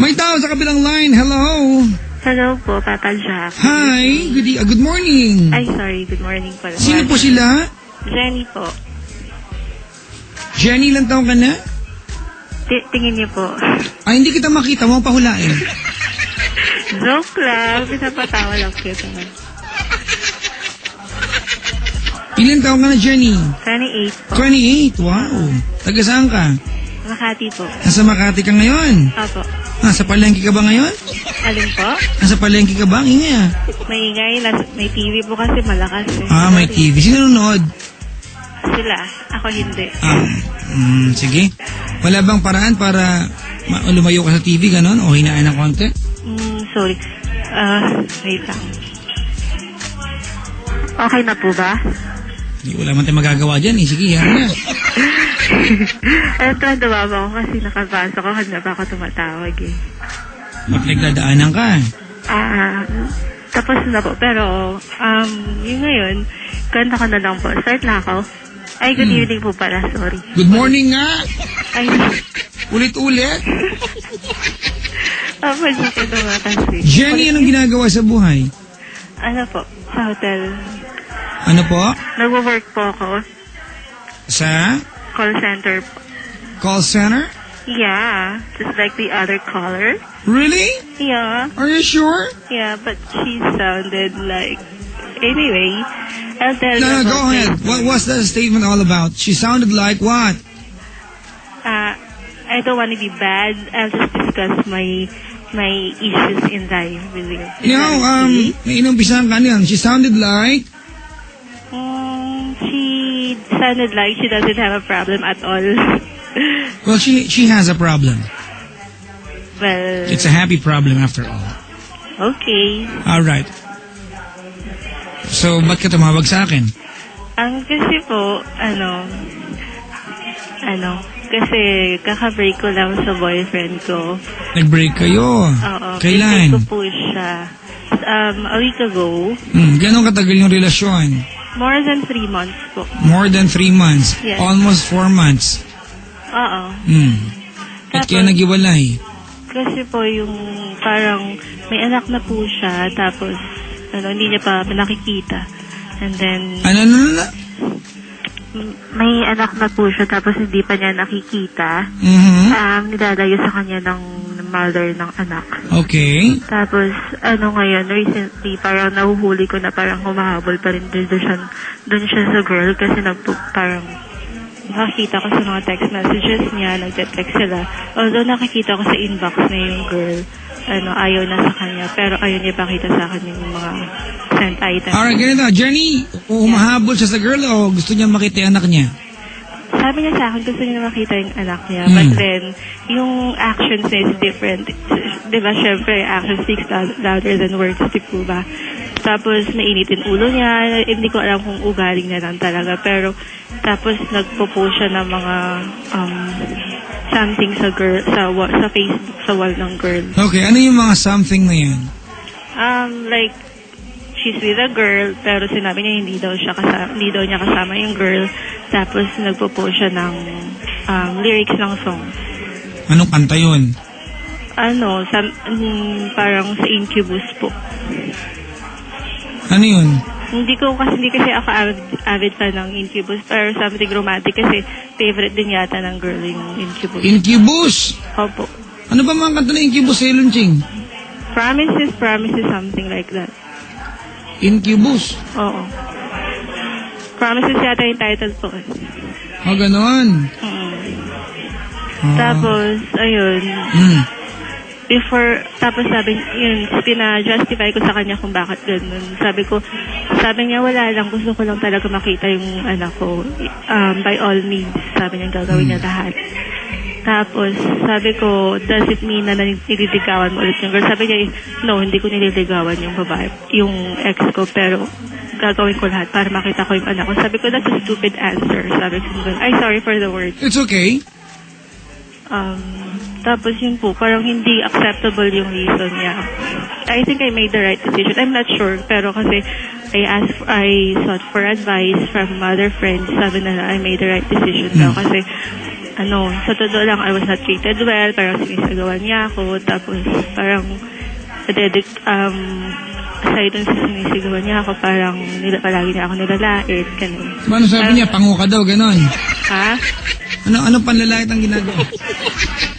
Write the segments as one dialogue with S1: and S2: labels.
S1: May tao sa kabilang line. Hello.
S2: Hello po, Papa Jack.
S1: Hi. Good morning.
S2: Ay, sorry. Good morning po.
S1: Sino po sila?
S2: Jenny po.
S1: Jenny, ilang taon ka na?
S2: Tingin niyo po.
S1: Ay, hindi kita makita. Huwag pahulain.
S2: Joke lang. Pinapatawa lang kita.
S1: Ilang taon ka na, Jenny?
S2: 28 po.
S1: 28. Wow. Taga saan ka?
S2: Makati po.
S1: Nasa Makati ka ngayon?
S2: Opo.
S1: Nasa palengke ka ba ngayon?
S2: Alin po?
S1: Nasa palengke ka ba? Ingay ah.
S2: Maingay. May TV po kasi malakas eh.
S1: May TV. Sino nanonood?
S2: Sila. Ako hindi.
S1: Sige. Wala bang paraan para lumayo ka sa TV, ganon? O hinaan ng konti?
S2: Sorry. Wait lang. Okay na po ba?
S1: Wala man tayo magagawa dyan eh. Sige, yan na.
S2: Tuwa ba ako kasi nakapasok ako. Handa pa ako tumatawag eh.
S1: Nagdadaanan ka.
S2: Tapos na po. Pero, yun ngayon, kanta ko na lang po. Start na ako. Ay, good evening po pala. Sorry.
S1: Good morning nga.
S2: Ay,
S1: ulit-ulit.
S2: Siya naman kasi.
S1: Jenny, anong ginagawa sa buhay?
S2: Ano po? Sa hotel.
S1: Ano po?
S2: Nag-work po ako.
S1: Sa?
S2: Call center po.
S1: Call center?
S2: Yeah. Just like the other caller.
S1: Really?
S2: Yeah.
S1: Are you sure?
S2: Yeah, but she sounded like... Anyway, I'll tell you.
S1: No, go ahead. What's that statement all about? She sounded like what?
S2: I don't want to be bad. I'll just discuss my issues in life with you.
S1: May inumpisahan ka niyan. She sounded like...
S2: She sounded like she doesn't have a problem at all.
S1: Well, she has a problem.
S2: Well...
S1: It's a happy problem after all.
S2: Okay.
S1: Alright. So, ba't ka tumawag sa akin?
S2: Kasi po, kasi kaka-break ko lang sa boyfriend ko.
S1: Nag-break kayo?
S2: Oo.
S1: Kailan?
S2: Break ko po siya. A week ago.
S1: Gano'ng katagal yung relasyon?
S2: More than 3 months po.
S1: More than 3 months?
S2: Yes.
S1: Almost 4 months?
S2: Oo.
S1: Ba't kayo nag-iwalay?
S2: Kasi po yung parang may anak na po siya, tapos hindi niya pa nakikita. And then...
S1: Ano?
S2: May anak na po siya, tapos hindi pa niya nakikita. Nilalayo sa kanya ng mother ng anak.
S1: Okay.
S2: Tapos, ngayon, recently, parang nahuhuli ko na parang humahabol pa rin doon siya sa girl kasi parang nakakita ko sa mga text messages niya, nagte-text sila. Although nakikita ko sa inbox na yung girl, ayaw na sa kanya, pero ayaw niya pakita sa akin yung mga sent items.
S1: Alright, ganito. Jenny, humahabol siya sa girl o gusto niya makita yung anak niya?
S2: Sabi niya sa akin, gusto niya makita yung anak niya. But then, yung actions niya is different. Diba, syempre, actions speaks louder than words, di po ba? Tapos, nainitin ulo niya. Hindi ko alam kung ugaling na lang talaga. Pero, tapos, nagpo-post siya ng mga something sa Facebook, sa wall ng girl.
S1: Okay, ano yung mga something na yan?
S2: Like, she's with a girl, pero sinabi niya hindi daw niya kasama yung girl. Tapos nagpo-post siya ng lyrics ng song.
S1: Anong kanta yun?
S2: Parang sa Incubus po.
S1: Ano yun?
S2: Hindi kasi ako avid fan ng Incubus, pero something romantic kasi favorite din yata ng girl yung Incubus.
S1: Incubus?
S2: Opo.
S1: Ano ba mga kanta ng Incubus sa Lunching?
S2: Promises, something like that.
S1: Incubus?
S2: Oo. Promises yata yung title po.
S1: Ganon.
S2: Tapos, ayun. Tapos sabi pina-justify ko sa kanya kung bakit ganun. Sabi niya, wala lang, gusto ko lang talaga makita yung anak ko. By all means, sabi niya, gagawin niya lahat. Tapos, sabi ko, does it mean na nililigawan mo ulit yung girl? Sabi niya, no, hindi ko nililigawan yung babae, yung ex ko, pero gagawin ko lahat para makita ko yung anak ko. Sabi ko, that's a stupid answer. Sabi ko, ay, sorry for the word.
S1: It's okay.
S2: Tapos yun po, parang hindi acceptable yung reason niya. I think I made the right decision. I'm not sure, pero kasi I sought for advice from other friends. Sabi na I made the right decision daw kasi sa totoo lang, I was not treated well, parang sinisagawan niya ako, tapos parang, aside dun sa sinisigawan niya ako, parang palagi niya ako nilalait, ganun.
S1: Ano sabi niya? Pango ka daw, ganon.
S2: Ha?
S1: Ano panlalait ang ginagawa?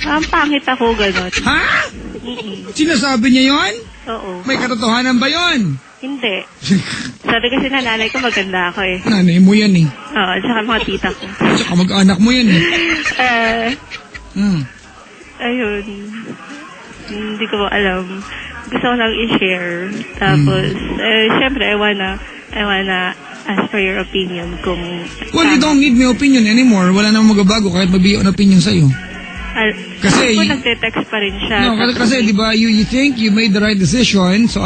S2: Ang pangit ako, ganun.
S1: Ha? Sinasabi niya yon?
S2: Oo.
S1: May katotohanan ba yon?
S2: Hindi. Sabi kasi na nanay ko maganda ako eh.
S1: Nanay mo yan eh.
S2: Oo, tsaka mga tita ko.
S1: Tsaka mag-anak mo yan eh.
S2: Ayun. Hindi ko alam. Gusto ko lang i-share. Tapos, syempre, I wanna ask for your opinion kung...
S1: Well, you don't need my opinion anymore. Wala namang magabago kahit mabiyo ang opinion sa'yo. Kasi...
S2: Ako nagte-text pa rin siya.
S1: No, kasi di ba, you think you made the right decision. So,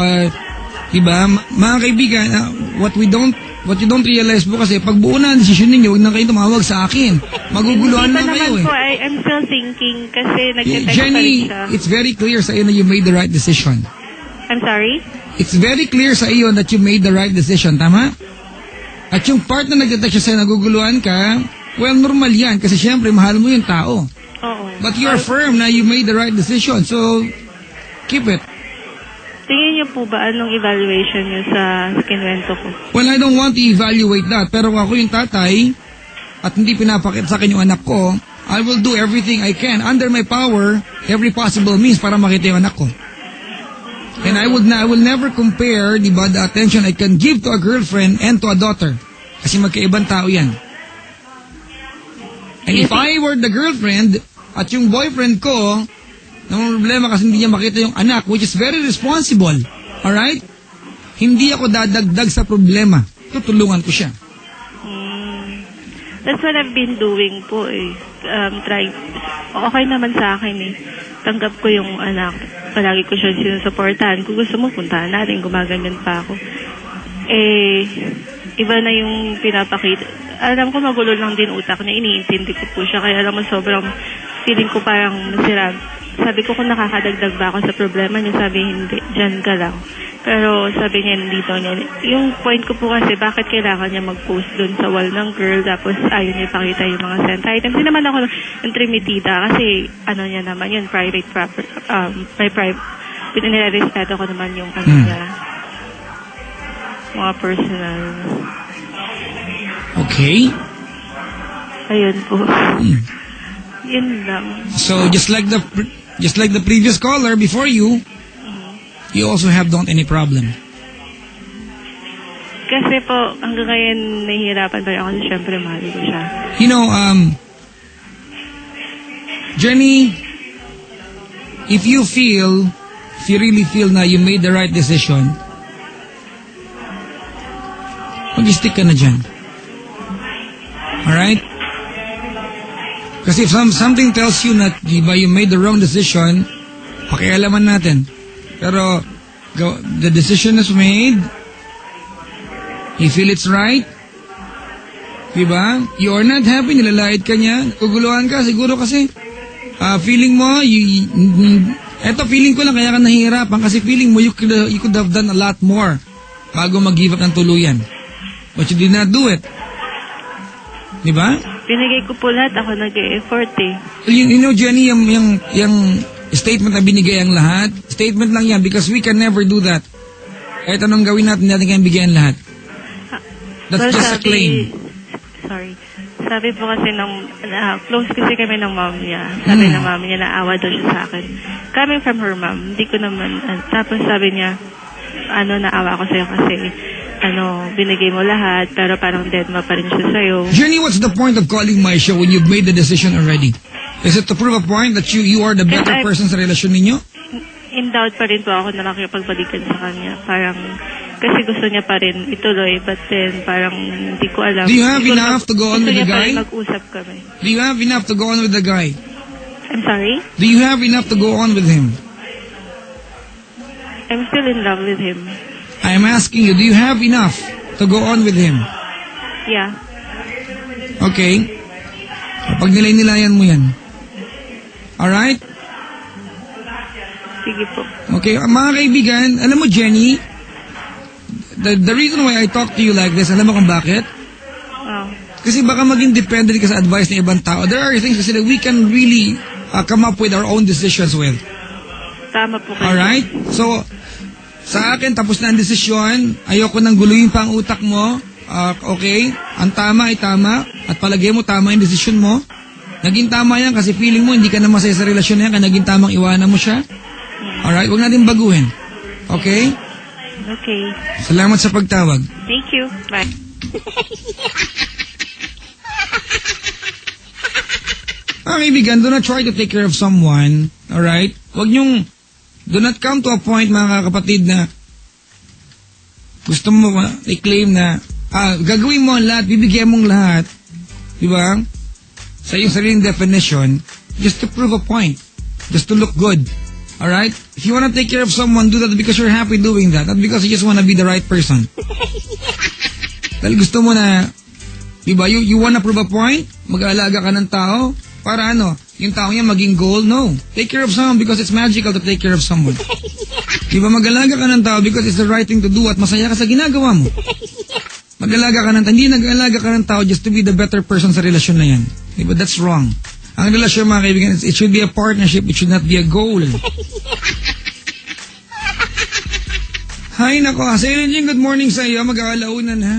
S1: di ba, mga kaibigan, what you don't realize po kasi, pag buo na ang desisyon ninyo, huwag na kayo tumawag sa akin. Maguguluhan na kayo eh.
S2: Po, I'm still thinking kasi nagte-text
S1: Jenny,
S2: pa rin siya.
S1: it's very clear sa iyo na you made the right decision.
S2: I'm sorry?
S1: It's very clear sa iyo that you made the right decision, tama? At yung part na nagte-text siya sa'yo, naguguluhan ka, well, normal yan. Kasi syempre, mahal mo yung tao.
S2: Oo.
S1: But you're firm na you made the right decision. So, keep it.
S2: Tingin niyo po ba anong evaluation niyo sa kinwento ko?
S1: Well, I don't want to evaluate that. Pero kung ako yung tatay at hindi pinapakita sa akin yung anak ko, I will do everything I can under my power, every possible means para makita yung anak ko. And I will never compare, di ba, the attention I can give to a girlfriend and to a daughter. Kasi magkaibang tao yan. And if I were the girlfriend at yung boyfriend ko, naman problema kasi hindi niya makita yung anak, which is very responsible. Alright? Hindi ako dadagdag sa problema. Tutulungan ko siya.
S2: That's what I've been doing po eh. Trying. Okay naman sa akin eh. Tanggap ko yung anak. Palagi ko siya sinusuportahan. Kung gusto mo, puntahan natin. Gumaganyan pa ako. Iba na yung pinapakita. Alam ko magulo lang din utak niya. Iniintindi ko po siya. Kaya alam mo, sobrang feeling ko parang masira. Sabi ko kung nakakadagdag ba ako sa problema niya, sabi hindi, dyan ka lang. Pero sabi niya dito niya, yung point ko po kasi bakit kailangan niya mag-post dun sa wall ng girl tapos ayaw niya ipakita yung mga sent items. Hindi naman ako intrimitida kasi ano niya naman yun, private property, pinanirespeto ko naman yung ano niya, mga personal.
S1: Okay.
S2: Ayun po. Yun lang.
S1: So just like the previous caller before you, you also don't any problem.
S2: Kasi po, hanggang ngayon nahihirapan pa rin ako kasi syempre mahal ko siya.
S1: You know, Jenny, if you really feel na you made the right decision, mag-stick ka na dyan. Alright? Kasi if something tells you that you made the wrong decision, pakialaman natin. Pero the decision is made. You feel it's right. Diba? You are not happy, nilalait ka niya, guguluhan ka, siguro kasi feeling mo, eto feeling ko lang kaya ka nahihirapan kasi feeling mo you could have done a lot more bago mag-give up ng tuluyan. But you did not do it. Diba?
S2: Binigay ko po lahat, ako nag-e-effort eh.
S1: You know, Jenny, yung statement na binigay ang lahat, statement lang yan because we can never do that. Kahit anong gawin natin kayang bigyan lahat. That's just a claim.
S2: Sorry. Sabi po kasi close kasi kami ng mom niya. Sabi ng mom niya, naawa daw siya sa akin. Coming from her mom, hindi ko naman, tapos sabi niya, naawa ko sa'yo kasi, binigay mo lahat, pero parang dead ma pa rin siya sa'yo.
S1: Jenny, what's the point of calling my show when you've made the decision already? Is it to prove a point that you are the better person sa relasyon ninyo?
S2: In doubt pa rin po ako na makipagbalikan sa kanya. Parang, kasi gusto niya pa rin ituloy, but then parang hindi ko alam.
S1: Do you have enough to go on with the guy?
S2: Gusto niya pa rin mag-usap kami.
S1: Do you have enough to go on with the guy?
S2: I'm sorry?
S1: Do you have enough to go on with him?
S2: I'm still in love with him.
S1: I'm asking you, do you have enough to go on with him?
S2: Yeah.
S1: Okay. Pag nilay-nilayan mo yan. Alright?
S2: Sige po.
S1: Okay, mga kaibigan, alam mo Jenny, the reason why I talk to you like this, alam mo kung bakit?
S2: Oh.
S1: Kasi baka maging dependent ka sa advice ng ibang tao. There are things kasi that we can really come up with our own decisions with.
S2: Tama po kayo.
S1: Alright? So, sa akin, tapos na ang desisyon. Ayoko nang guluhin pa ang utak mo. Okay? Ang tama ay tama. At palagay mo, tama yung desisyon mo. Naging tama yan kasi feeling mo hindi ka na masaya sa relasyon na yan kaya naging tamang iwanan mo siya. Alright? Huwag natin baguhin. Okay?
S2: Okay.
S1: Salamat sa pagtawag.
S2: Thank you. Bye.
S1: Kaibigan, do not try to take care of someone. Alright? Do not come to a point, mga kapatid, na gusto mo i-claim na gagawin mo ang lahat, bibigyan mong lahat. Diba? Sa iyong sariling definition, just to prove a point. Just to look good. Alright? If you wanna take care of someone, do that because you're happy doing that. Not because you just wanna be the right person. Dahil gusto mo na, diba, you wanna prove a point? Mag-aalaga ka ng tao? Para yung tao niya maging goal? No. Take care of someone because it's magical to take care of someone. Diba, mag-alaga ka ng tao because it's the right thing to do at masaya ka sa ginagawa mo. Mag-alaga ka ng tao. Hindi nag-alaga ka ng tao just to be the better person sa relasyon na yan. Diba, that's wrong. Ang relasyon, mga kaibigan, it should be a partnership. It should not be a goal. Hay nako. Sa good morning sa iyo. Mag-aalaunan ha.